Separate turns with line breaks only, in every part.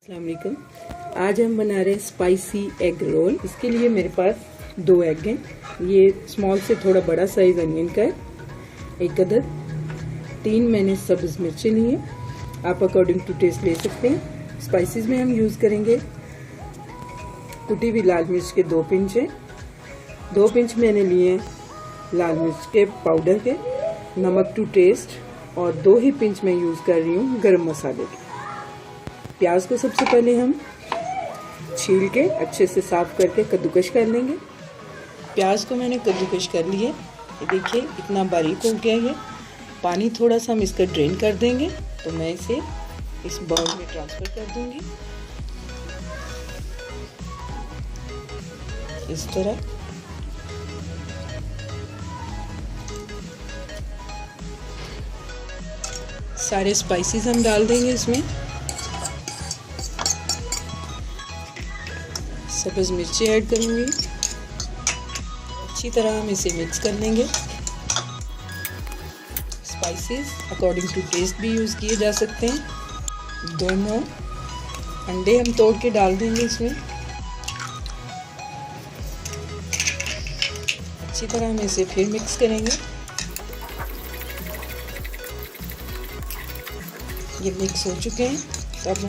अस्सलाम वालेकुम। आज हम बना रहे हैं स्पाइसी एग रोल। इसके लिए मेरे पास 2 एग हैं। ये स्मॉल से थोड़ा बड़ा साइज अनियन का है, 1 अदद। 3 मैंने सब्ज मिर्चें ली हैं, आप अकॉर्डिंग टू टेस्ट ले सकते हैं। स्पाइसेस में हम यूज़ करेंगे कुटी हुई लाल मिर्च के 2 पिंच हैं। 2 पिंच मैंने लिए हैं लाल मिर्च के पाउडर के, नमक टू टेस्ट, और 2 ही पिंच मैं यूज़ कर रही हूँ गरम मसाले के। प्याज को सबसे पहले हम छील के अच्छे से साफ करके कद्दूकश कर लेंगे। प्याज को मैंने कद्दूकश कर लिया, ये देखिए इतना बारीक हो गया है। पानी थोड़ा सा हम इसका ड्रेन कर देंगे, तो मैं इसे इस बाउल में ट्रांसफ़र कर दूंगी इस तरह। सारे स्पाइसेस हम डाल देंगे इसमें। सब्ज़ मिर्ची ऐड करूँगी, अच्छी तरह हम इसे मिक्स कर लेंगे। स्पाइसेस अकॉर्डिंग टू टेस्ट भी यूज़ किए जा सकते हैं। 2 अंडे हम तोड़ के डाल देंगे इसमें। अच्छी तरह हम इसे फिर मिक्स करेंगे। ये मिक्स हो चुके हैं, तो अब हम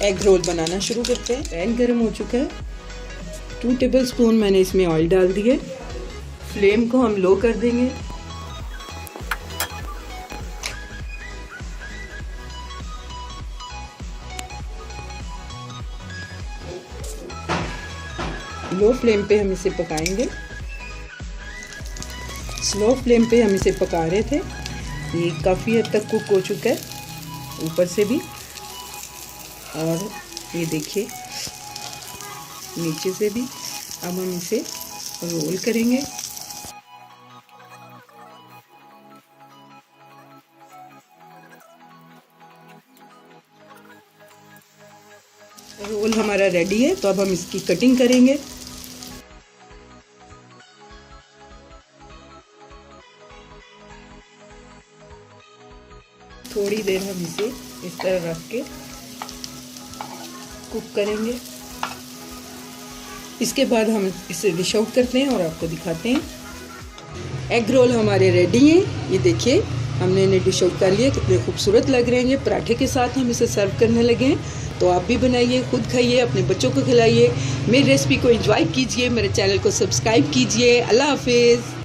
एग रोल बनाना शुरू करते हैं। पैन गर्म हो चुका है, 2 टेबलस्पून मैंने इसमें ऑयल डाल दिए। फ्लेम को हम लो कर देंगे। लो फ्लेम पे हम इसे पकाएंगे। स्लो फ्लेम पे हम इसे पका रहे थे। ये काफ़ी हद तक कुक हो चुका है ऊपर से भी, और ये देखिए नीचे से भी। अब हम इसे रोल करेंगे। रोल हमारा रेडी है, तो अब हम इसकी कटिंग करेंगे। थोड़ी देर हम इसे इस तरह रख के कुक करेंगे। इसके बाद हम इसे डिश आउट करते हैं और आपको दिखाते हैं। एग रोल हमारे रेडी हैं। ये देखिए हमने इन्हें डिश आउट कर लिया, कितने खूबसूरत लग रहे हैं। ये पराठे के साथ हम इसे सर्व करने लगे हैं। तो आप भी बनाइए, खुद खाइए, अपने बच्चों को खिलाइए। मेरी रेसिपी को एंजॉय कीजिए, मेरे चैनल को सब्सक्राइब कीजिए। अल्लाह हाफिज़।